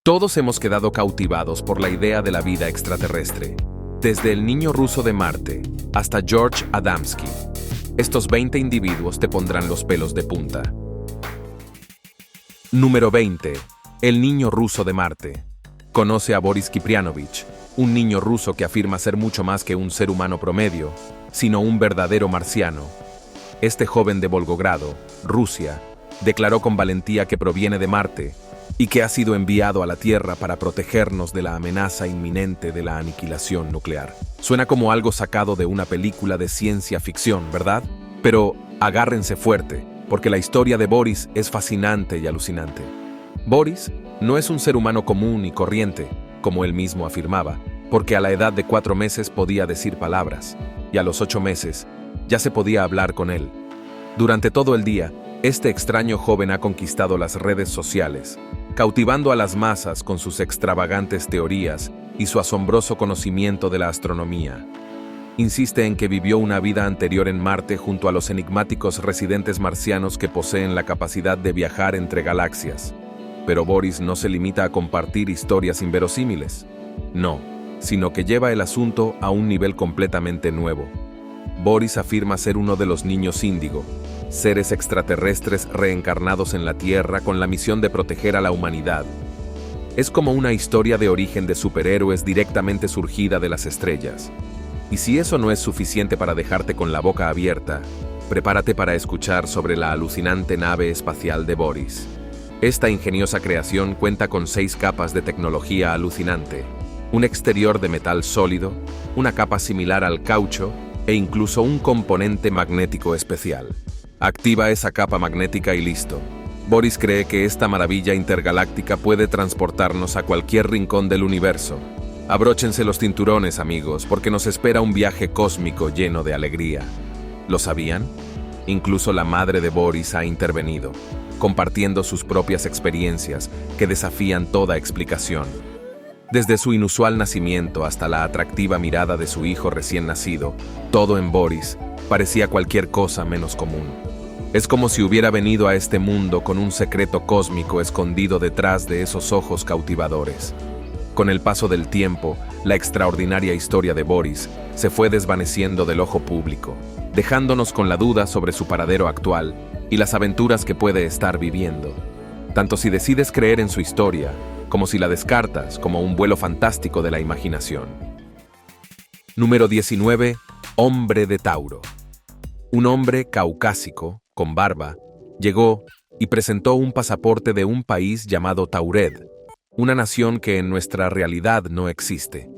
Todos hemos quedado cautivados por la idea de la vida extraterrestre, desde el niño ruso de Marte hasta George Adamski. Estos 20 individuos te pondrán los pelos de punta. Número 20. El niño ruso de Marte. Conoce a Boris Kiprianovich, un niño ruso que afirma ser mucho más que un ser humano promedio, sino un verdadero marciano. Este joven de Volgogrado, Rusia, declaró con valentía que proviene de Marte y que ha sido enviado a la Tierra para protegernos de la amenaza inminente de la aniquilación nuclear. Suena como algo sacado de una película de ciencia ficción, ¿verdad? Pero agárrense fuerte, porque la historia de Boris es fascinante y alucinante. Boris no es un ser humano común y corriente, como él mismo afirmaba, porque a la edad de 4 meses podía decir palabras, y a los 8 meses ya se podía hablar con él. Durante todo el día, este extraño joven ha conquistado las redes sociales, cautivando a las masas con sus extravagantes teorías y su asombroso conocimiento de la astronomía. Insiste en que vivió una vida anterior en Marte junto a los enigmáticos residentes marcianos que poseen la capacidad de viajar entre galaxias. Pero Boris no se limita a compartir historias inverosímiles. No, sino que lleva el asunto a un nivel completamente nuevo. Boris afirma ser uno de los niños índigo, seres extraterrestres reencarnados en la Tierra con la misión de proteger a la humanidad. Es como una historia de origen de superhéroes directamente surgida de las estrellas. Y si eso no es suficiente para dejarte con la boca abierta, prepárate para escuchar sobre la alucinante nave espacial de Boris. Esta ingeniosa creación cuenta con 6 capas de tecnología alucinante, un exterior de metal sólido, una capa similar al caucho e incluso un componente magnético especial. Activa esa capa magnética y listo. Boris cree que esta maravilla intergaláctica puede transportarnos a cualquier rincón del universo. Abróchense los cinturones, amigos, porque nos espera un viaje cósmico lleno de alegría. ¿Lo sabían? Incluso la madre de Boris ha intervenido, compartiendo sus propias experiencias que desafían toda explicación. Desde su inusual nacimiento hasta la atractiva mirada de su hijo recién nacido, todo en Boris parecía cualquier cosa menos común. Es como si hubiera venido a este mundo con un secreto cósmico escondido detrás de esos ojos cautivadores. Con el paso del tiempo, la extraordinaria historia de Boris se fue desvaneciendo del ojo público, dejándonos con la duda sobre su paradero actual y las aventuras que puede estar viviendo. Tanto si decides creer en su historia, como si la descartas como un vuelo fantástico de la imaginación. Número 19. Hombre de Tauro. Un hombre caucásico, con barba, llegó y presentó un pasaporte de un país llamado Taured, una nación que en nuestra realidad no existe.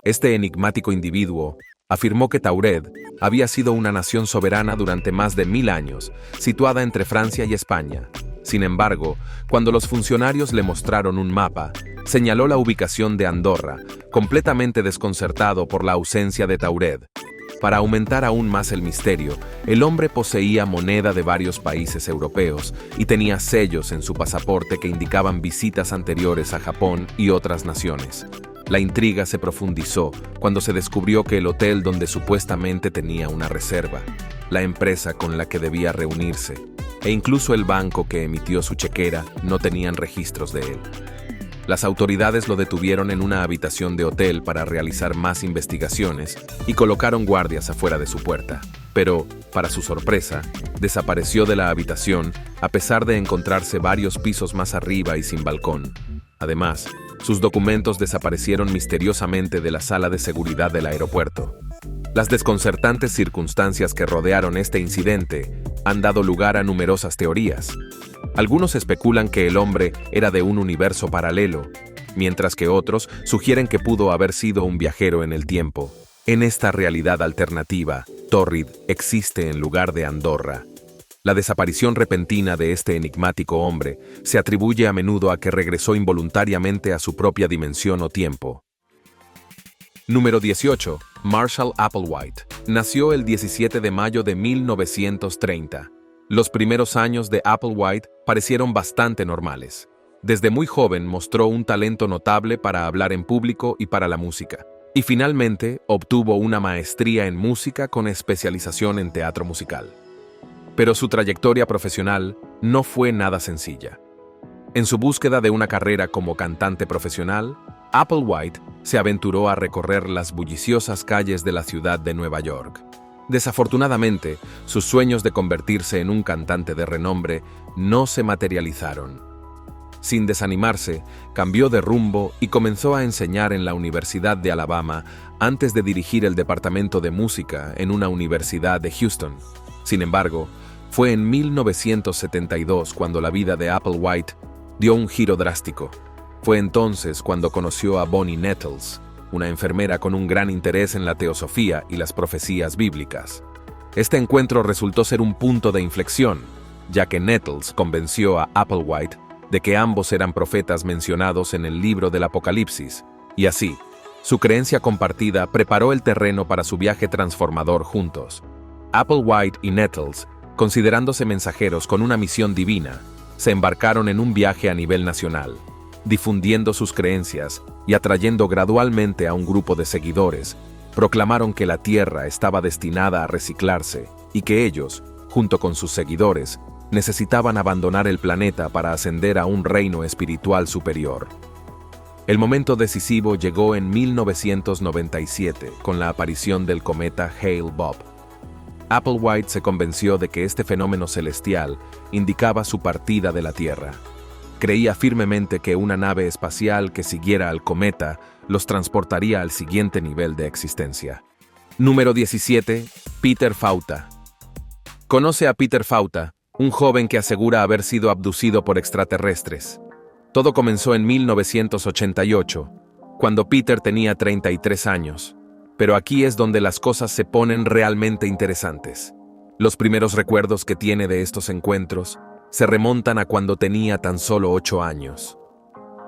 Este enigmático individuo afirmó que Taured había sido una nación soberana durante más de 1000 años, situada entre Francia y España. Sin embargo, cuando los funcionarios le mostraron un mapa, señaló la ubicación de Andorra, completamente desconcertado por la ausencia de Taured. Para aumentar aún más el misterio, el hombre poseía moneda de varios países europeos y tenía sellos en su pasaporte que indicaban visitas anteriores a Japón y otras naciones. La intriga se profundizó cuando se descubrió que el hotel donde supuestamente tenía una reserva, la empresa con la que debía reunirse, e incluso el banco que emitió su chequera no tenían registros de él. Las autoridades lo detuvieron en una habitación de hotel para realizar más investigaciones y colocaron guardias afuera de su puerta. Pero, para su sorpresa, desapareció de la habitación a pesar de encontrarse varios pisos más arriba y sin balcón. Además, sus documentos desaparecieron misteriosamente de la sala de seguridad del aeropuerto. Las desconcertantes circunstancias que rodearon este incidente han dado lugar a numerosas teorías. Algunos especulan que el hombre era de un universo paralelo, mientras que otros sugieren que pudo haber sido un viajero en el tiempo. En esta realidad alternativa, Torrid existe en lugar de Andorra. La desaparición repentina de este enigmático hombre se atribuye a menudo a que regresó involuntariamente a su propia dimensión o tiempo. Número 18. Marshall Applewhite. Nació el 17 de mayo de 1930. Los primeros años de Applewhite parecieron bastante normales. Desde muy joven mostró un talento notable para hablar en público y para la música. Y finalmente obtuvo una maestría en música con especialización en teatro musical. Pero su trayectoria profesional no fue nada sencilla. En su búsqueda de una carrera como cantante profesional, Applewhite se aventuró a recorrer las bulliciosas calles de la ciudad de Nueva York. Desafortunadamente, sus sueños de convertirse en un cantante de renombre no se materializaron. Sin desanimarse, cambió de rumbo y comenzó a enseñar en la Universidad de Alabama antes de dirigir el departamento de música en una universidad de Houston. Sin embargo, fue en 1972 cuando la vida de Applewhite dio un giro drástico. Fue entonces cuando conoció a Bonnie Nettles, una enfermera con un gran interés en la teosofía y las profecías bíblicas. Este encuentro resultó ser un punto de inflexión, ya que Nettles convenció a Applewhite de que ambos eran profetas mencionados en el libro del Apocalipsis, y así, su creencia compartida preparó el terreno para su viaje transformador juntos. Applewhite y Nettles, considerándose mensajeros con una misión divina, se embarcaron en un viaje a nivel nacional, difundiendo sus creencias y atrayendo gradualmente a un grupo de seguidores. Proclamaron que la Tierra estaba destinada a reciclarse y que ellos, junto con sus seguidores, necesitaban abandonar el planeta para ascender a un reino espiritual superior. El momento decisivo llegó en 1997 con la aparición del cometa Hale-Bopp. Applewhite se convenció de que este fenómeno celestial indicaba su partida de la Tierra. Creía firmemente que una nave espacial que siguiera al cometa los transportaría al siguiente nivel de existencia. Número 17. Peter Fauta. Conoce a Peter Fauta, un joven que asegura haber sido abducido por extraterrestres. Todo comenzó en 1988, cuando Peter tenía 33 años. Pero aquí es donde las cosas se ponen realmente interesantes. Los primeros recuerdos que tiene de estos encuentros se remontan a cuando tenía tan solo 8 años.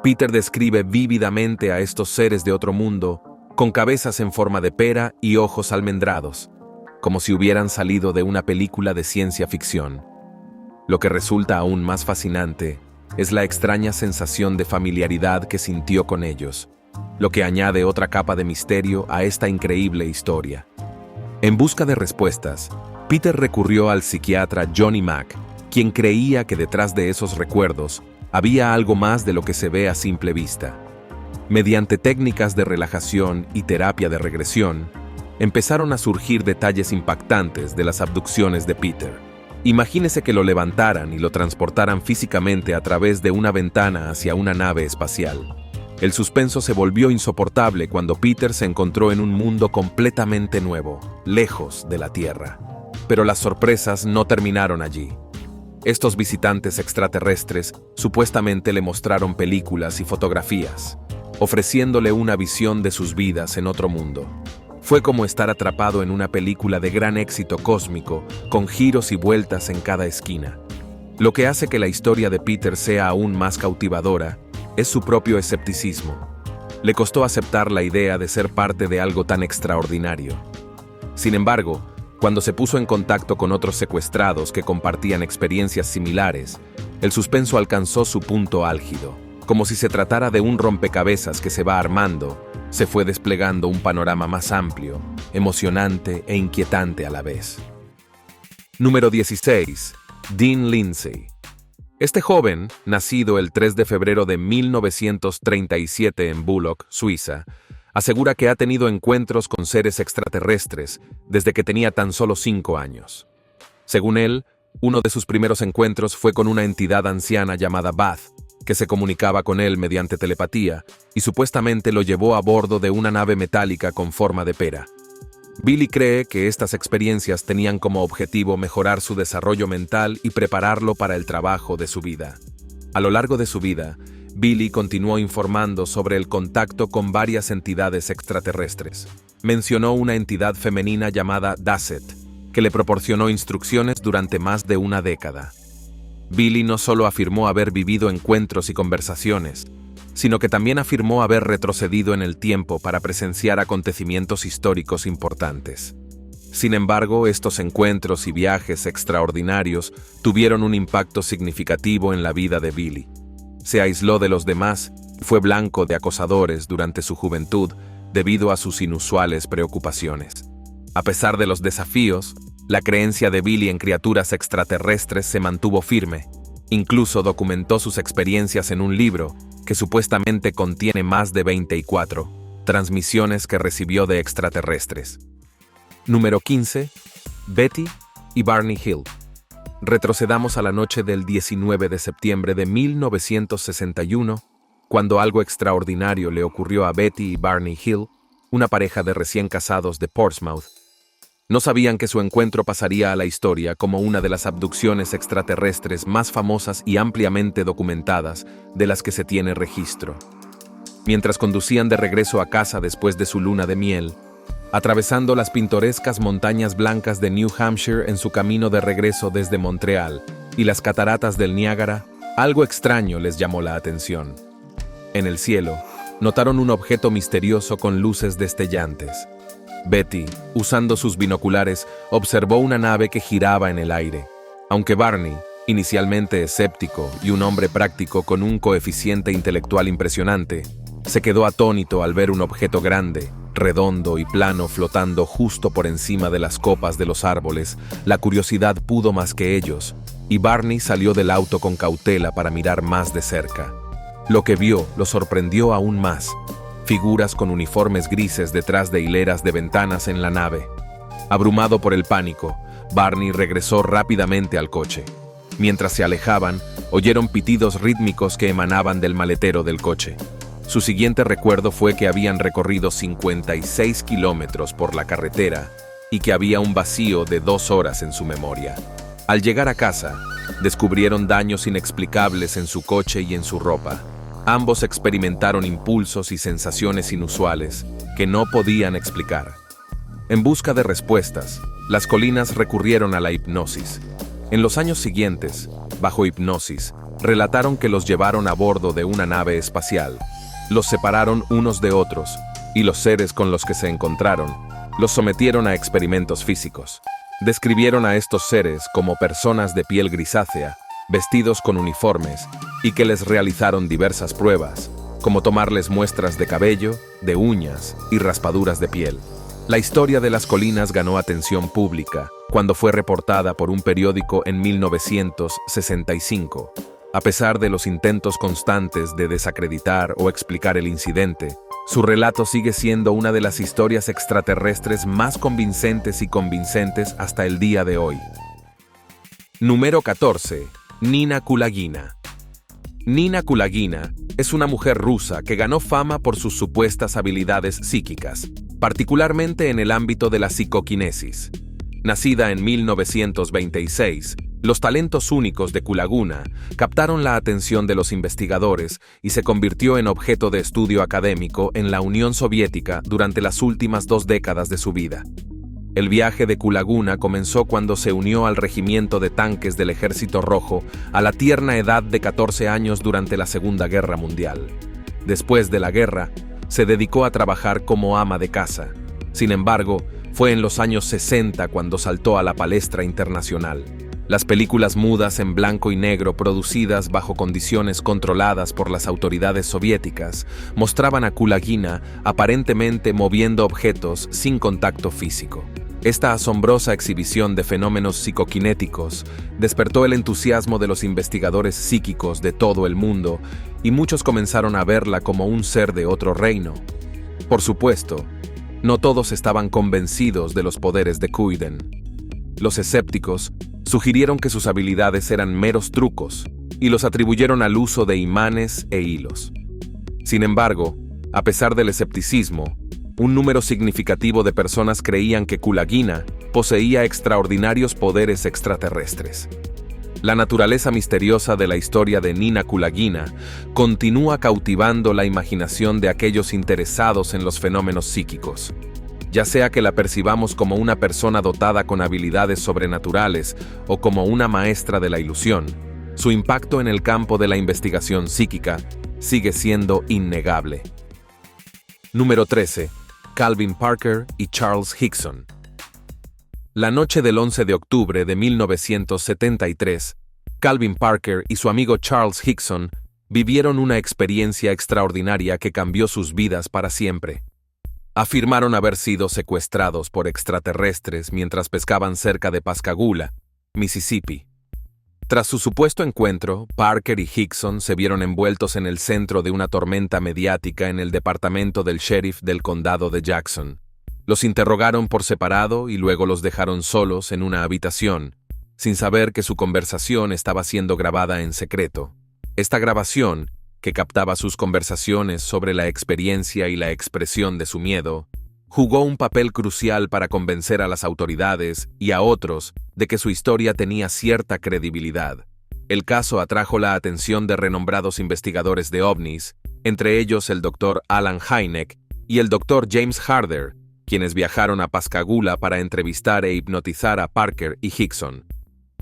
Peter describe vívidamente a estos seres de otro mundo, con cabezas en forma de pera y ojos almendrados, como si hubieran salido de una película de ciencia ficción. Lo que resulta aún más fascinante es la extraña sensación de familiaridad que sintió con ellos, lo que añade otra capa de misterio a esta increíble historia. En busca de respuestas, Peter recurrió al psiquiatra Johnny Mack, quien creía que detrás de esos recuerdos había algo más de lo que se ve a simple vista. Mediante técnicas de relajación y terapia de regresión, empezaron a surgir detalles impactantes de las abducciones de Peter. Imagínese que lo levantaran y lo transportaran físicamente a través de una ventana hacia una nave espacial. El suspenso se volvió insoportable cuando Peter se encontró en un mundo completamente nuevo, lejos de la Tierra. Pero las sorpresas no terminaron allí. Estos visitantes extraterrestres supuestamente le mostraron películas y fotografías, ofreciéndole una visión de sus vidas en otro mundo. Fue como estar atrapado en una película de gran éxito cósmico, con giros y vueltas en cada esquina. Lo que hace que la historia de Peter sea aún más cautivadora es su propio escepticismo. Le costó aceptar la idea de ser parte de algo tan extraordinario. Sin embargo, cuando se puso en contacto con otros secuestrados que compartían experiencias similares, el suspenso alcanzó su punto álgido. Como si se tratara de un rompecabezas que se va armando, se fue desplegando un panorama más amplio, emocionante e inquietante a la vez. Número 16. Dean Lindsay. Este joven, nacido el 3 de febrero de 1937 en Bullock, Suiza, asegura que ha tenido encuentros con seres extraterrestres desde que tenía tan solo 5 años. Según él, uno de sus primeros encuentros fue con una entidad anciana llamada Bath, que se comunicaba con él mediante telepatía y supuestamente lo llevó a bordo de una nave metálica con forma de pera. Billy cree que estas experiencias tenían como objetivo mejorar su desarrollo mental y prepararlo para el trabajo de su vida. A lo largo de su vida, Billy continuó informando sobre el contacto con varias entidades extraterrestres. Mencionó una entidad femenina llamada Dasset, que le proporcionó instrucciones durante más de una década. Billy no solo afirmó haber vivido encuentros y conversaciones, sino que también afirmó haber retrocedido en el tiempo para presenciar acontecimientos históricos importantes. Sin embargo, estos encuentros y viajes extraordinarios tuvieron un impacto significativo en la vida de Billy. Se aisló de los demás y fue blanco de acosadores durante su juventud debido a sus inusuales preocupaciones. A pesar de los desafíos, la creencia de Billy en criaturas extraterrestres se mantuvo firme. Incluso documentó sus experiencias en un libro que supuestamente contiene más de 24 transmisiones que recibió de extraterrestres. Número 15. Betty y Barney Hill. Retrocedamos a la noche del 19 de septiembre de 1961, cuando algo extraordinario le ocurrió a Betty y Barney Hill, una pareja de recién casados de Portsmouth. No sabían que su encuentro pasaría a la historia como una de las abducciones extraterrestres más famosas y ampliamente documentadas de las que se tiene registro. Mientras conducían de regreso a casa después de su luna de miel, atravesando las pintorescas montañas blancas de New Hampshire en su camino de regreso desde Montreal y las cataratas del Niágara, algo extraño les llamó la atención. En el cielo, notaron un objeto misterioso con luces destellantes. Betty, usando sus binoculares, observó una nave que giraba en el aire. Aunque Barney, inicialmente escéptico y un hombre práctico con un coeficiente intelectual impresionante, se quedó atónito al ver un objeto grande, redondo y plano flotando justo por encima de las copas de los árboles. La curiosidad pudo más que ellos, y Barney salió del auto con cautela para mirar más de cerca. Lo que vio lo sorprendió aún más. Figuras con uniformes grises detrás de hileras de ventanas en la nave. Abrumado por el pánico, Barney regresó rápidamente al coche. Mientras se alejaban, oyeron pitidos rítmicos que emanaban del maletero del coche. Su siguiente recuerdo fue que habían recorrido 56 kilómetros por la carretera y que había un vacío de 2 horas en su memoria. Al llegar a casa, descubrieron daños inexplicables en su coche y en su ropa. Ambos experimentaron impulsos y sensaciones inusuales que no podían explicar. En busca de respuestas, las colinas recurrieron a la hipnosis. En los años siguientes, bajo hipnosis, relataron que los llevaron a bordo de una nave espacial. Los separaron unos de otros, y los seres con los que se encontraron los sometieron a experimentos físicos. Describieron a estos seres como personas de piel grisácea, vestidos con uniformes, y que les realizaron diversas pruebas, como tomarles muestras de cabello, de uñas y raspaduras de piel. La historia de las colinas ganó atención pública cuando fue reportada por un periódico en 1965. A pesar de los intentos constantes de desacreditar o explicar el incidente, su relato sigue siendo una de las historias extraterrestres más convincentes hasta el día de hoy. Número 14. Nina Kulagina. Nina Kulagina es una mujer rusa que ganó fama por sus supuestas habilidades psíquicas, particularmente en el ámbito de la psicoquinesis. Nacida en 1926, los talentos únicos de Kulagina captaron la atención de los investigadores y se convirtió en objeto de estudio académico en la Unión Soviética durante las últimas 2 décadas de su vida. El viaje de Kulagina comenzó cuando se unió al regimiento de tanques del Ejército Rojo a la tierna edad de 14 años durante la Segunda Guerra Mundial. Después de la guerra, se dedicó a trabajar como ama de casa. Sin embargo, fue en los años 60 cuando saltó a la palestra internacional. Las películas mudas en blanco y negro producidas bajo condiciones controladas por las autoridades soviéticas mostraban a Kulagina aparentemente moviendo objetos sin contacto físico. Esta asombrosa exhibición de fenómenos psicoquinéticos despertó el entusiasmo de los investigadores psíquicos de todo el mundo y muchos comenzaron a verla como un ser de otro reino. Por supuesto, no todos estaban convencidos de los poderes de Kuyden. Los escépticos sugirieron que sus habilidades eran meros trucos y los atribuyeron al uso de imanes e hilos. Sin embargo, a pesar del escepticismo, un número significativo de personas creían que Kulagina poseía extraordinarios poderes extraterrestres. La naturaleza misteriosa de la historia de Nina Kulagina continúa cautivando la imaginación de aquellos interesados en los fenómenos psíquicos. Ya sea que la percibamos como una persona dotada con habilidades sobrenaturales o como una maestra de la ilusión, su impacto en el campo de la investigación psíquica sigue siendo innegable. Número 13. Calvin Parker y Charles Hickson. La noche del 11 de octubre de 1973, Calvin Parker y su amigo Charles Hickson vivieron una experiencia extraordinaria que cambió sus vidas para siempre. Afirmaron haber sido secuestrados por extraterrestres mientras pescaban cerca de Pascagoula, Mississippi. Tras su supuesto encuentro, Parker y Hickson se vieron envueltos en el centro de una tormenta mediática en el departamento del sheriff del condado de Jackson. Los interrogaron por separado y luego los dejaron solos en una habitación, sin saber que su conversación estaba siendo grabada en secreto. Esta grabación, que captaba sus conversaciones sobre la experiencia y la expresión de su miedo, jugó un papel crucial para convencer a las autoridades y a otros de que su historia tenía cierta credibilidad. El caso atrajo la atención de renombrados investigadores de ovnis, entre ellos el Dr. Alan Hynek y el Dr. James Harder, quienes viajaron a Pascagoula para entrevistar e hipnotizar a Parker y Hickson.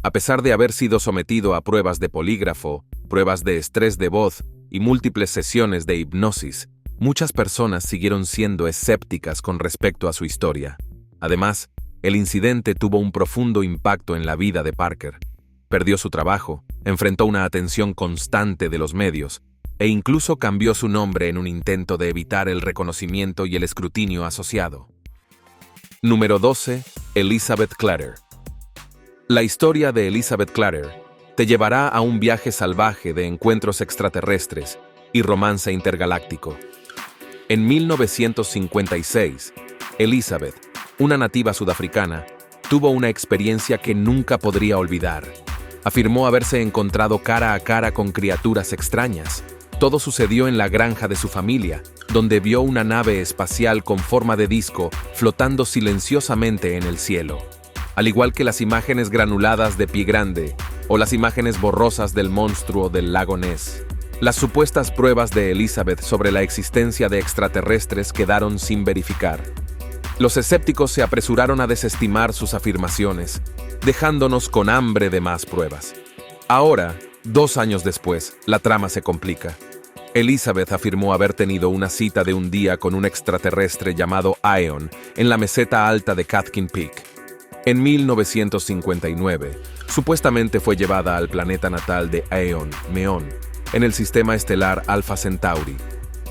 A pesar de haber sido sometido a pruebas de polígrafo, pruebas de estrés de voz y múltiples sesiones de hipnosis, muchas personas siguieron siendo escépticas con respecto a su historia. Además, el incidente tuvo un profundo impacto en la vida de Parker. Perdió su trabajo, enfrentó una atención constante de los medios, e incluso cambió su nombre en un intento de evitar el reconocimiento y el escrutinio asociado. Número 12. Elizabeth Clatter. La historia de Elizabeth Clatter te llevará a un viaje salvaje de encuentros extraterrestres y romance intergaláctico. En 1956, Elizabeth, una nativa sudafricana, tuvo una experiencia que nunca podría olvidar. Afirmó haberse encontrado cara a cara con criaturas extrañas. Todo sucedió en la granja de su familia, donde vio una nave espacial con forma de disco flotando silenciosamente en el cielo. Al igual que las imágenes granuladas de Pie Grande o las imágenes borrosas del monstruo del lago Ness, las supuestas pruebas de Elizabeth sobre la existencia de extraterrestres quedaron sin verificar. Los escépticos se apresuraron a desestimar sus afirmaciones, dejándonos con hambre de más pruebas. Ahora, 2 años después, la trama se complica. Elizabeth afirmó haber tenido una cita de un día con un extraterrestre llamado Ion en la meseta alta de Catkin Peak. En 1959, supuestamente fue llevada al planeta natal de Aeon, Meón, en el sistema estelar Alpha Centauri.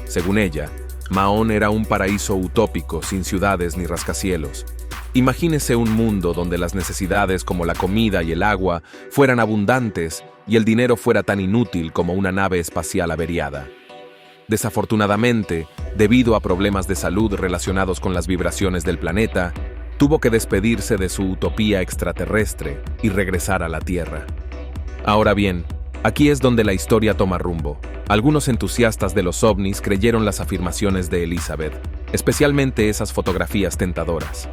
Según ella, Maón era un paraíso utópico sin ciudades ni rascacielos. Imagínese un mundo donde las necesidades como la comida y el agua fueran abundantes y el dinero fuera tan inútil como una nave espacial averiada. Desafortunadamente, debido a problemas de salud relacionados con las vibraciones del planeta, tuvo que despedirse de su utopía extraterrestre y regresar a la Tierra. Ahora bien, aquí es donde la historia toma rumbo. Algunos entusiastas de los ovnis creyeron las afirmaciones de Elizabeth, especialmente esas fotografías tentadoras.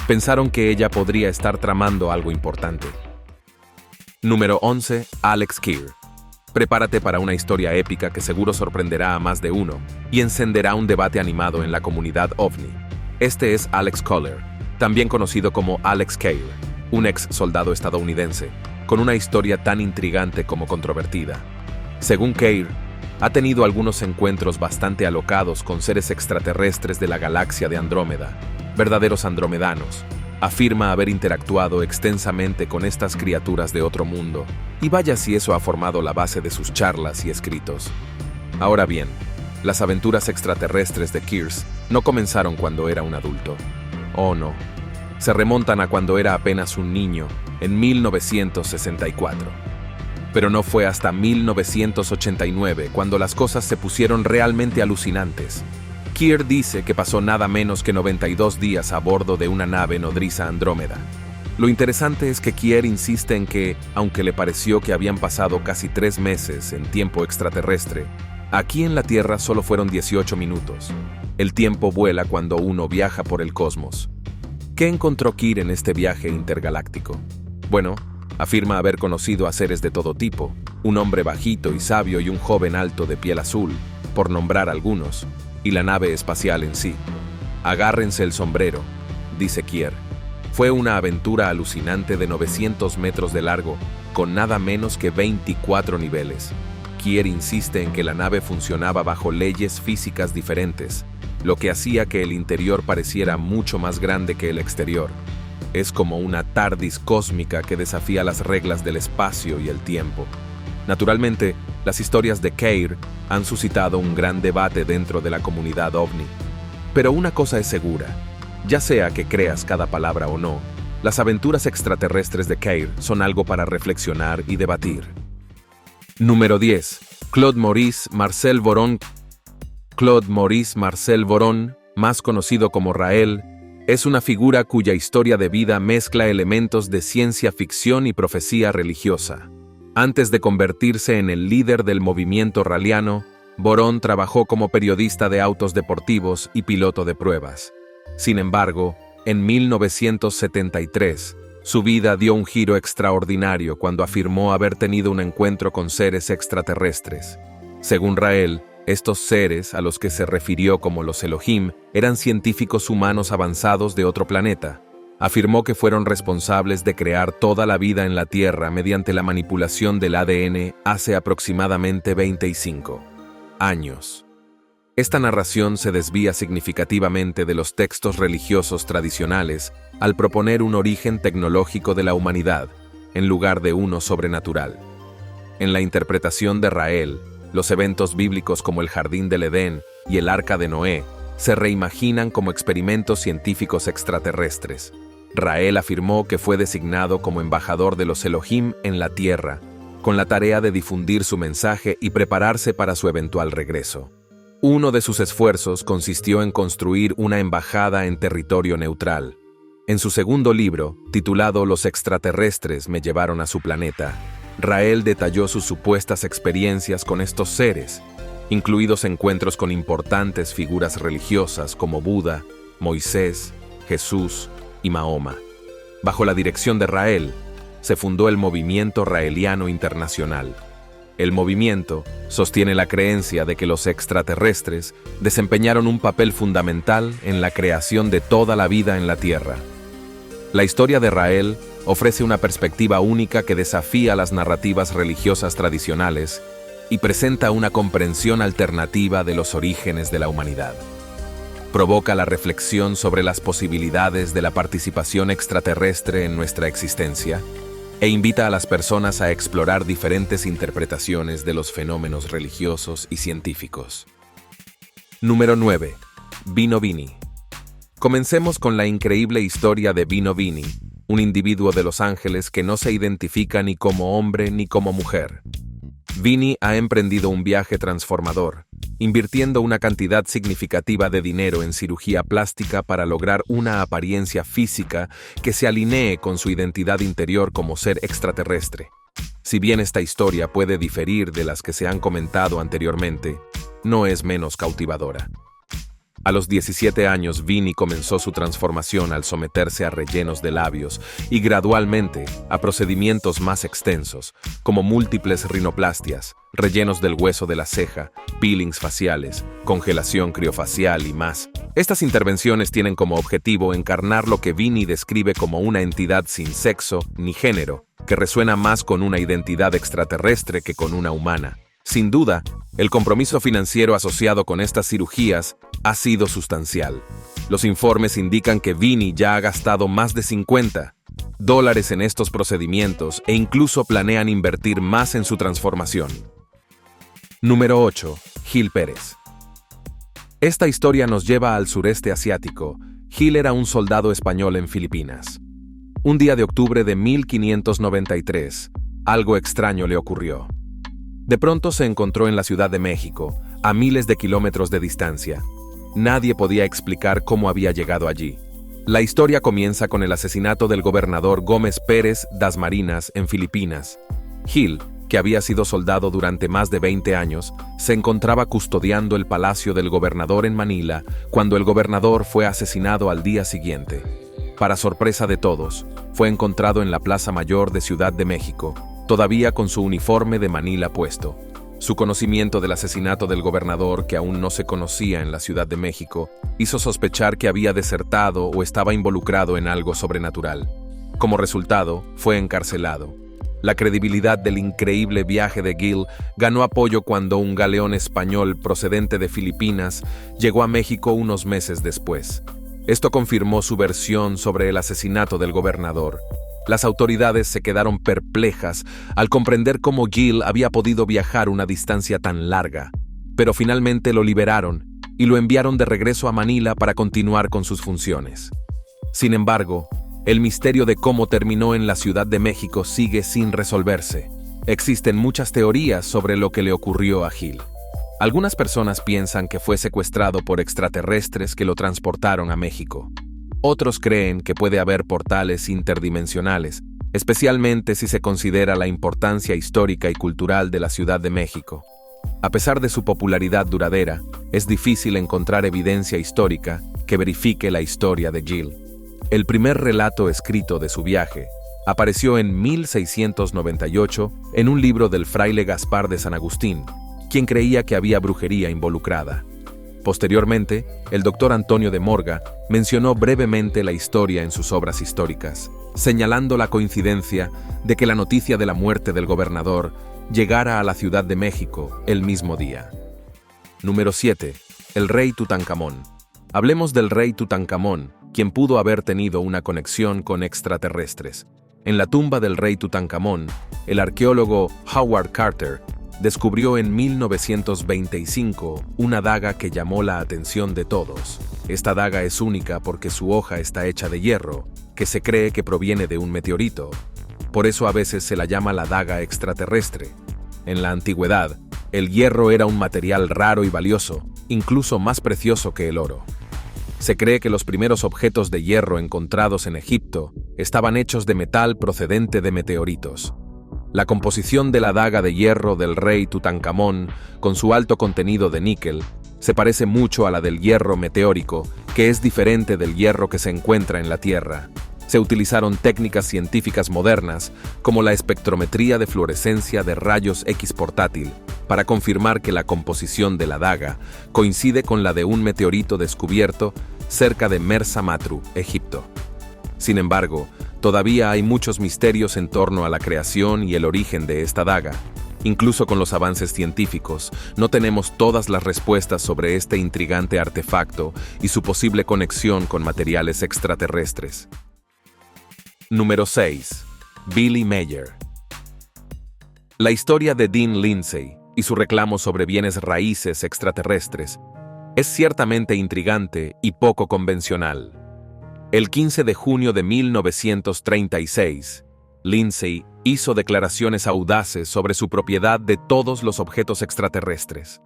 Pensaron que ella podría estar tramando algo importante. Número 11. Alex Keir. Prepárate para una historia épica que seguro sorprenderá a más de uno y encenderá un debate animado en la comunidad ovni. Este es Alex Koller, también conocido como Alex Keir, un ex soldado estadounidense, con una historia tan intrigante como controvertida. Según Keir, ha tenido algunos encuentros bastante alocados con seres extraterrestres de la galaxia de Andrómeda, verdaderos andromedanos. Afirma haber interactuado extensamente con estas criaturas de otro mundo, y vaya si eso ha formado la base de sus charlas y escritos. Ahora bien, las aventuras extraterrestres de Keir no comenzaron cuando era un adulto. Oh no, se remontan a cuando era apenas un niño, en 1964. Pero no fue hasta 1989 cuando las cosas se pusieron realmente alucinantes. Keir dice que pasó nada menos que 92 días a bordo de una nave nodriza Andrómeda. Lo interesante es que Keir insiste en que, aunque le pareció que habían pasado casi 3 meses en tiempo extraterrestre, aquí en la Tierra solo fueron 18 minutos. El tiempo vuela cuando uno viaja por el cosmos. ¿Qué encontró Keir en este viaje intergaláctico? Bueno, afirma haber conocido a seres de todo tipo, un hombre bajito y sabio y un joven alto de piel azul, por nombrar algunos, y la nave espacial en sí. Agárrense el sombrero, dice Keir. Fue una aventura alucinante de 900 metros de largo, con nada menos que 24 niveles. Keir insiste en que la nave funcionaba bajo leyes físicas diferentes, lo que hacía que el interior pareciera mucho más grande que el exterior. Es como una TARDIS cósmica que desafía las reglas del espacio y el tiempo. Naturalmente, las historias de Keir han suscitado un gran debate dentro de la comunidad ovni. Pero una cosa es segura, ya sea que creas cada palabra o no, Las aventuras extraterrestres de Keir son algo para reflexionar y debatir. Número 10. Claude Maurice Marcel Voron. Claude Maurice Marcel Voron, más conocido como Raël, es una figura cuya historia de vida mezcla elementos de ciencia ficción y profecía religiosa. Antes de convertirse en el líder del movimiento ralliano, Voron trabajó como periodista de autos deportivos y piloto de pruebas. Sin embargo, en 1973, su vida dio un giro extraordinario cuando afirmó haber tenido un encuentro con seres extraterrestres. Según Raël, estos seres, a los que se refirió como los Elohim, eran científicos humanos avanzados de otro planeta. Afirmó que fueron responsables de crear toda la vida en la Tierra mediante la manipulación del ADN hace aproximadamente 25 años. Esta narración se desvía significativamente de los textos religiosos tradicionales al proponer un origen tecnológico de la humanidad, en lugar de uno sobrenatural. En la interpretación de Raël, los eventos bíblicos como el Jardín del Edén y el Arca de Noé se reimaginan como experimentos científicos extraterrestres. Raël afirmó que fue designado como embajador de los Elohim en la Tierra, con la tarea de difundir su mensaje y prepararse para su eventual regreso. Uno de sus esfuerzos consistió en construir una embajada en territorio neutral. En su segundo libro, titulado Los extraterrestres me llevaron a su planeta, Raël detalló sus supuestas experiencias con estos seres, incluidos encuentros con importantes figuras religiosas como Buda, Moisés, Jesús y Mahoma. Bajo la dirección de Raël, se fundó el Movimiento Raeliano Internacional. El movimiento sostiene la creencia de que los extraterrestres desempeñaron un papel fundamental en la creación de toda la vida en la Tierra. La historia de Raël ofrece una perspectiva única que desafía las narrativas religiosas tradicionales y presenta una comprensión alternativa de los orígenes de la humanidad. Provoca la reflexión sobre las posibilidades de la participación extraterrestre en nuestra existencia e invita a las personas a explorar diferentes interpretaciones de los fenómenos religiosos y científicos. Número 9. Bino Bini. Comencemos con la increíble historia de Bino Bini, un individuo de Los Ángeles que no se identifica ni como hombre ni como mujer. Bini ha emprendido un viaje transformador, invirtiendo una cantidad significativa de dinero en cirugía plástica para lograr una apariencia física que se alinee con su identidad interior como ser extraterrestre. Si bien esta historia puede diferir de las que se han comentado anteriormente, no es menos cautivadora. A los 17 años, Bini comenzó su transformación al someterse a rellenos de labios y gradualmente a procedimientos más extensos, como múltiples rinoplastias, rellenos del hueso de la ceja, peelings faciales, congelación criofacial y más. Estas intervenciones tienen como objetivo encarnar lo que Bini describe como una entidad sin sexo ni género, que resuena más con una identidad extraterrestre que con una humana. Sin duda, el compromiso financiero asociado con estas cirugías ha sido sustancial. Los informes indican que Bini ya ha gastado más de $50 en estos procedimientos e incluso planean invertir más en su transformación. Número 8. Gil Pérez. Esta historia nos lleva al sureste asiático. Gil era un soldado español en Filipinas. Un día de octubre de 1593, algo extraño le ocurrió. De pronto se encontró en la Ciudad de México, a miles de kilómetros de distancia. Nadie podía explicar cómo había llegado allí. La historia comienza con el asesinato del gobernador Gómez Pérez Dasmariñas en Filipinas. Gil, que había sido soldado durante más de 20 años, se encontraba custodiando el palacio del gobernador en Manila cuando el gobernador fue asesinado al día siguiente. Para sorpresa de todos, fue encontrado en la Plaza Mayor de Ciudad de México, todavía con su uniforme de Manila puesto. Su conocimiento del asesinato del gobernador, que aún no se conocía en la Ciudad de México, hizo sospechar que había desertado o estaba involucrado en algo sobrenatural. Como resultado, fue encarcelado. La credibilidad del increíble viaje de Gil ganó apoyo cuando un galeón español procedente de Filipinas llegó a México unos meses después. Esto confirmó su versión sobre el asesinato del gobernador. Las autoridades se quedaron perplejas al comprender cómo Gil había podido viajar una distancia tan larga, pero finalmente lo liberaron y lo enviaron de regreso a Manila para continuar con sus funciones. Sin embargo, El misterio de cómo terminó en la Ciudad de México sigue sin resolverse. Existen muchas teorías sobre lo que le ocurrió a Gil. Algunas personas piensan que fue secuestrado por extraterrestres que lo transportaron a México. Otros creen que puede haber portales interdimensionales, especialmente si se considera la importancia histórica y cultural de la Ciudad de México. A pesar de su popularidad duradera, es difícil encontrar evidencia histórica que verifique la historia de Gil. El primer relato escrito de su viaje apareció en 1698 en un libro del fraile Gaspar de San Agustín, quien creía que había brujería involucrada. Posteriormente, el doctor Antonio de Morga mencionó brevemente la historia en sus obras históricas, señalando la coincidencia de que la noticia de la muerte del gobernador llegara a la Ciudad de México el mismo día. Número 7. El rey Tutankamón. Hablemos del rey Tutankamón, quien pudo haber tenido una conexión con extraterrestres. En la tumba del rey Tutankamón, el arqueólogo Howard Carter descubrió en 1925 una daga que llamó la atención de todos. Esta daga es única porque su hoja está hecha de hierro, que se cree que proviene de un meteorito. Por eso a veces se la llama la daga extraterrestre. En la antigüedad, el hierro era un material raro y valioso, incluso más precioso que el oro. Se cree que los primeros objetos de hierro encontrados en Egipto estaban hechos de metal procedente de meteoritos. La composición de la daga de hierro del rey Tutankamón, con su alto contenido de níquel, se parece mucho a la del hierro meteórico, que es diferente del hierro que se encuentra en la Tierra. Se utilizaron técnicas científicas modernas, como la espectrometría de fluorescencia de rayos X portátil, para confirmar que la composición de la daga coincide con la de un meteorito descubierto cerca de Mersa Matruh, Egipto. Sin embargo, todavía hay muchos misterios en torno a la creación y el origen de esta daga. Incluso con los avances científicos, no tenemos todas las respuestas sobre este intrigante artefacto y su posible conexión con materiales extraterrestres. Número 6. Billy Meier. La historia de Dean Lindsay y su reclamo sobre bienes raíces extraterrestres es ciertamente intrigante y poco convencional. El 15 de junio de 1936, Lindsay hizo declaraciones audaces sobre su propiedad de todos los objetos extraterrestres.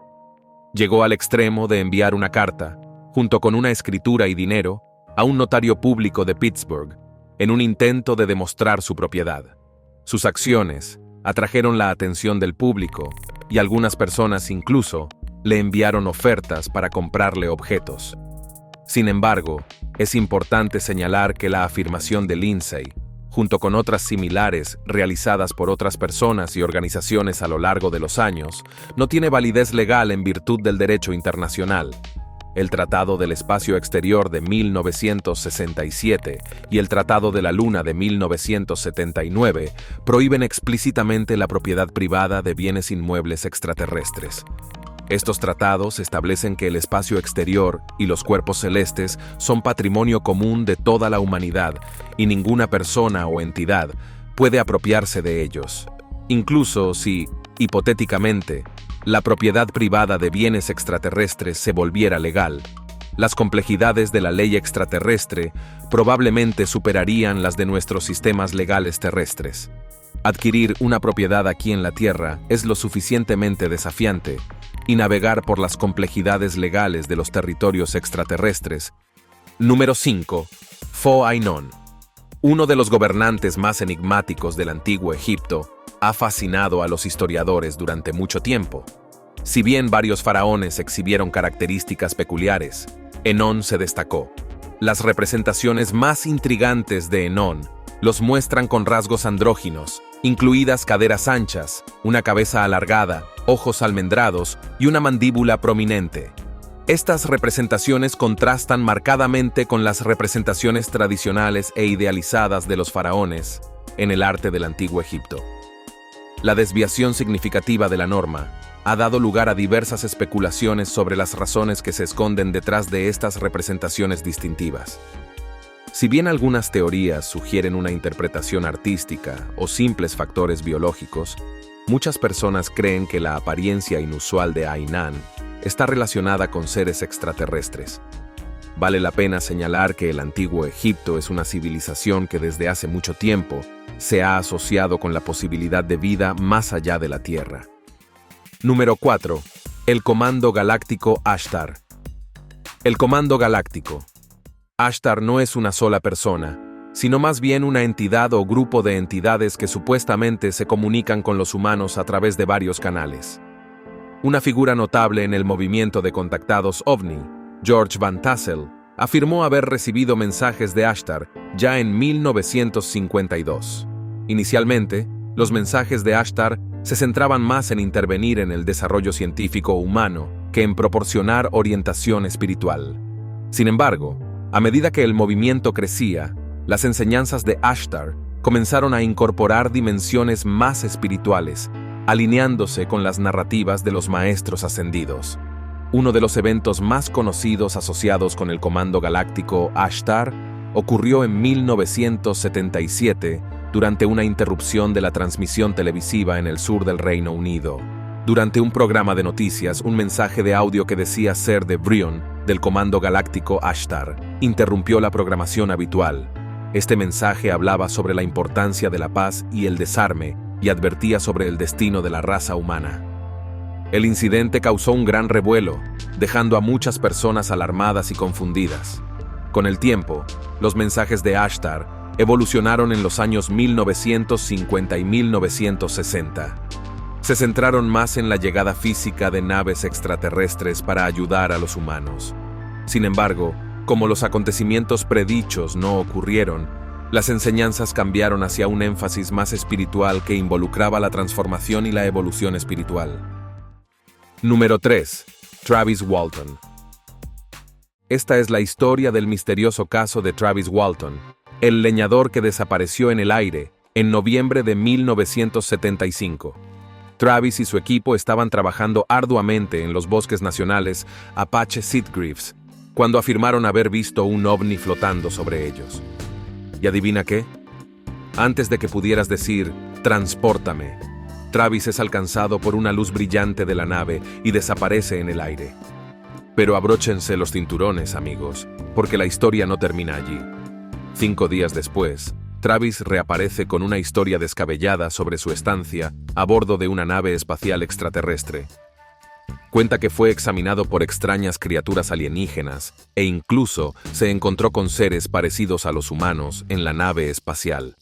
Llegó al extremo de enviar una carta, junto con una escritura y dinero, a un notario público de Pittsburgh, en un intento de demostrar su propiedad. Sus acciones atrajeron la atención del público y algunas personas incluso le enviaron ofertas para comprarle objetos. Sin embargo, es importante señalar que la afirmación de Lindsay, junto con otras similares realizadas por otras personas y organizaciones a lo largo de los años, no tiene validez legal en virtud del derecho internacional. El Tratado del Espacio Exterior de 1967 y el Tratado de la Luna de 1979 prohíben explícitamente la propiedad privada de bienes inmuebles extraterrestres. Estos tratados establecen que el espacio exterior y los cuerpos celestes son patrimonio común de toda la humanidad y ninguna persona o entidad puede apropiarse de ellos. Incluso si, hipotéticamente, la propiedad privada de bienes extraterrestres se volviera legal, las complejidades de la ley extraterrestre probablemente superarían las de nuestros sistemas legales terrestres. Adquirir una propiedad aquí en la Tierra es lo suficientemente desafiante, y navegar por las complejidades legales de los territorios extraterrestres. Número 5. Phou-Aynon. Uno de los gobernantes más enigmáticos del antiguo Egipto, ha fascinado a los historiadores durante mucho tiempo. Si bien varios faraones exhibieron características peculiares, Enón se destacó. Las representaciones más intrigantes de Enón los muestran con rasgos andróginos, incluidas caderas anchas, una cabeza alargada, ojos almendrados y una mandíbula prominente. Estas representaciones contrastan marcadamente con las representaciones tradicionales e idealizadas de los faraones en el arte del antiguo Egipto. La desviación significativa de la norma ha dado lugar a diversas especulaciones sobre las razones que se esconden detrás de estas representaciones distintivas. Si bien algunas teorías sugieren una interpretación artística o simples factores biológicos, muchas personas creen que la apariencia inusual de Aynan está relacionada con seres extraterrestres. Vale la pena señalar que el antiguo Egipto es una civilización que desde hace mucho tiempo se ha asociado con la posibilidad de vida más allá de la Tierra. Número 4. El Comando Galáctico Ashtar. El Comando Galáctico. Ashtar no es una sola persona, sino más bien una entidad o grupo de entidades que supuestamente se comunican con los humanos a través de varios canales. Una figura notable en el movimiento de contactados OVNI, George Van Tassel, afirmó haber recibido mensajes de Ashtar ya en 1952. Inicialmente, los mensajes de Ashtar se centraban más en intervenir en el desarrollo científico humano que en proporcionar orientación espiritual. Sin embargo, a medida que el movimiento crecía, las enseñanzas de Ashtar comenzaron a incorporar dimensiones más espirituales, alineándose con las narrativas de los maestros ascendidos. Uno de los eventos más conocidos asociados con el Comando Galáctico Ashtar ocurrió en 1977 durante una interrupción de la transmisión televisiva en el sur del Reino Unido. Durante un programa de noticias, un mensaje de audio que decía ser de Brion, del Comando Galáctico Ashtar, interrumpió la programación habitual. Este mensaje hablaba sobre la importancia de la paz y el desarme y advertía sobre el destino de la raza humana. El incidente causó un gran revuelo, dejando a muchas personas alarmadas y confundidas. Con el tiempo, los mensajes de Ashtar evolucionaron en los años 1950 y 1960. Se centraron más en la llegada física de naves extraterrestres para ayudar a los humanos. Sin embargo, como los acontecimientos predichos no ocurrieron, las enseñanzas cambiaron hacia un énfasis más espiritual que involucraba la transformación y la evolución espiritual. Número 3. Travis Walton. Esta es la historia del misterioso caso de Travis Walton, el leñador que desapareció en el aire en noviembre de 1975. Travis y su equipo estaban trabajando arduamente en los bosques nacionales Apache Sitgreaves, cuando afirmaron haber visto un ovni flotando sobre ellos. ¿Y adivina qué? Antes de que pudieras decir, transpórtame, Travis es alcanzado por una luz brillante de la nave y desaparece en el aire. Pero abróchense los cinturones, amigos, porque la historia no termina allí. 5 días después, Travis reaparece con una historia descabellada sobre su estancia a bordo de una nave espacial extraterrestre. Cuenta que fue examinado por extrañas criaturas alienígenas e incluso se encontró con seres parecidos a los humanos en la nave espacial.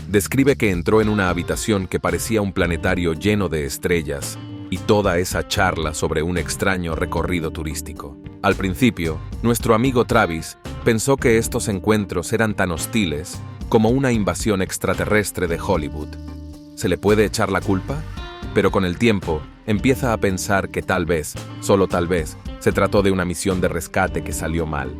Describe que entró en una habitación que parecía un planetario lleno de estrellas y toda esa charla sobre un extraño recorrido turístico. Al principio, nuestro amigo Travis pensó que estos encuentros eran tan hostiles como una invasión extraterrestre de Hollywood. ¿Se le puede echar la culpa? Pero con el tiempo, empieza a pensar que tal vez, solo tal vez, se trató de una misión de rescate que salió mal.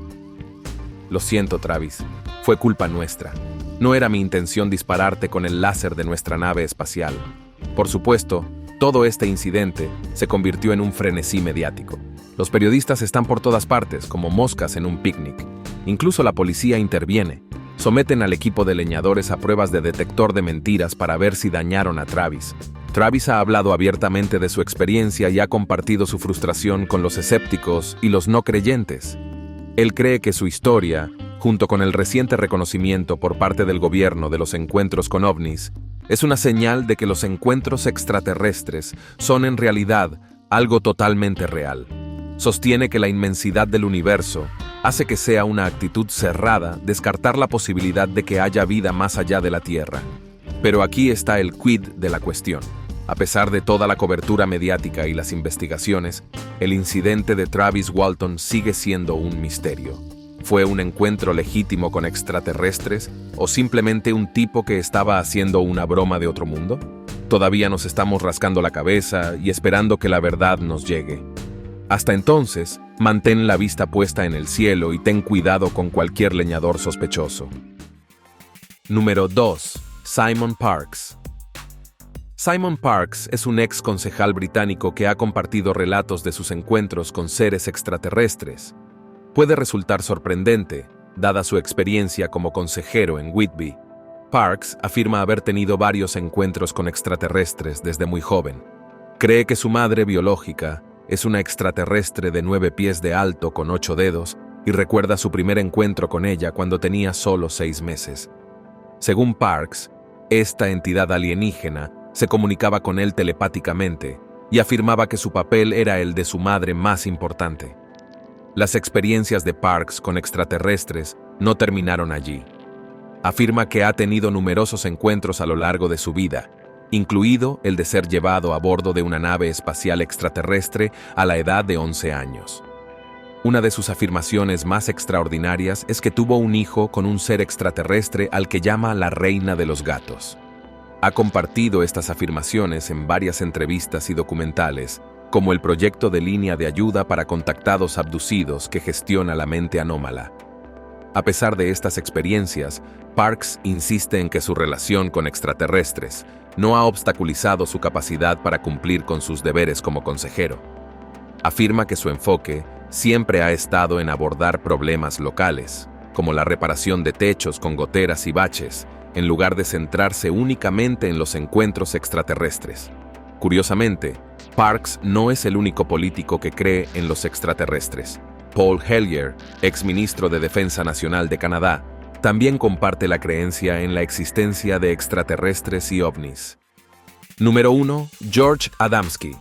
Lo siento, Travis, fue culpa nuestra. No era mi intención dispararte con el láser de nuestra nave espacial. Por supuesto, todo este incidente se convirtió en un frenesí mediático. Los periodistas están por todas partes, como moscas en un picnic. Incluso la policía interviene. Someten al equipo de leñadores a pruebas de detector de mentiras para ver si dañaron a Travis. Travis ha hablado abiertamente de su experiencia y ha compartido su frustración con los escépticos y los no creyentes. Él cree que su historia, junto con el reciente reconocimiento por parte del gobierno de los encuentros con ovnis, es una señal de que los encuentros extraterrestres son en realidad algo totalmente real. Sostiene que la inmensidad del universo hace que sea una actitud cerrada descartar la posibilidad de que haya vida más allá de la Tierra. Pero aquí está el quid de la cuestión. A pesar de toda la cobertura mediática y las investigaciones, el incidente de Travis Walton sigue siendo un misterio. ¿Fue un encuentro legítimo con extraterrestres o simplemente un tipo que estaba haciendo una broma de otro mundo? Todavía nos estamos rascando la cabeza y esperando que la verdad nos llegue. Hasta entonces, mantén la vista puesta en el cielo y ten cuidado con cualquier leñador sospechoso. Número 2. Simon Parkes. Simon Parkes es un ex concejal británico que ha compartido relatos de sus encuentros con seres extraterrestres. Puede resultar sorprendente, dada su experiencia como consejero en Whitby. Parkes afirma haber tenido varios encuentros con extraterrestres desde muy joven. Cree que su madre biológica es una extraterrestre de 9 pies de alto con 8 dedos y recuerda su primer encuentro con ella cuando tenía solo 6 meses. Según Parks, esta entidad alienígena se comunicaba con él telepáticamente y afirmaba que su papel era el de su madre más importante. Las experiencias de Parks con extraterrestres no terminaron allí. Afirma que ha tenido numerosos encuentros a lo largo de su vida, incluido el de ser llevado a bordo de una nave espacial extraterrestre a la edad de 11 años. Una de sus afirmaciones más extraordinarias es que tuvo un hijo con un ser extraterrestre al que llama la reina de los gatos. Ha compartido estas afirmaciones en varias entrevistas y documentales, como el proyecto de línea de ayuda para contactados abducidos que gestiona la mente anómala. A pesar de estas experiencias, Parks insiste en que su relación con extraterrestres no ha obstaculizado su capacidad para cumplir con sus deberes como consejero. Afirma que su enfoque siempre ha estado en abordar problemas locales, como la reparación de techos con goteras y baches, en lugar de centrarse únicamente en los encuentros extraterrestres. Curiosamente, Parks no es el único político que cree en los extraterrestres. Paul Hellyer, exministro de Defensa Nacional de Canadá, también comparte la creencia en la existencia de extraterrestres y ovnis. Número 1. George Adamski.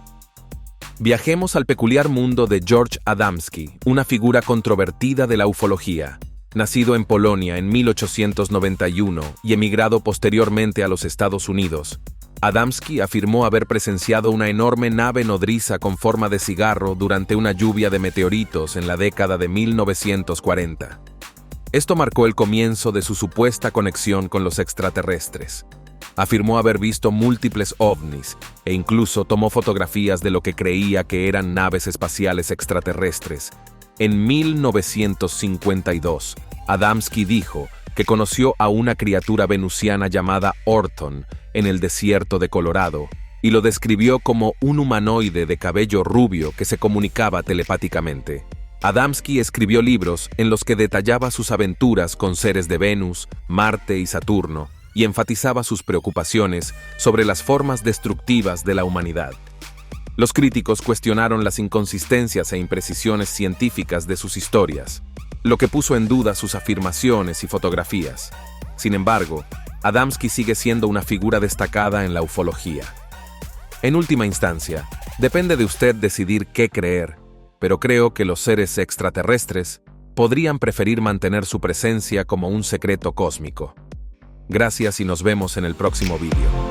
Viajemos al peculiar mundo de George Adamski, una figura controvertida de la ufología. Nacido en Polonia en 1891 y emigrado posteriormente a los Estados Unidos, Adamski afirmó haber presenciado una enorme nave nodriza con forma de cigarro durante una lluvia de meteoritos en la década de 1940. Esto marcó el comienzo de su supuesta conexión con los extraterrestres. Afirmó haber visto múltiples ovnis e incluso tomó fotografías de lo que creía que eran naves espaciales extraterrestres. En 1952, Adamski dijo que conoció a una criatura venusiana llamada Orton en el desierto de Colorado y lo describió como un humanoide de cabello rubio que se comunicaba telepáticamente. Adamski escribió libros en los que detallaba sus aventuras con seres de Venus, Marte y Saturno, y enfatizaba sus preocupaciones sobre las formas destructivas de la humanidad. Los críticos cuestionaron las inconsistencias e imprecisiones científicas de sus historias, lo que puso en duda sus afirmaciones y fotografías. Sin embargo, Adamski sigue siendo una figura destacada en la ufología. En última instancia, depende de usted decidir qué creer, pero creo que los seres extraterrestres podrían preferir mantener su presencia como un secreto cósmico. Gracias y nos vemos en el próximo vídeo.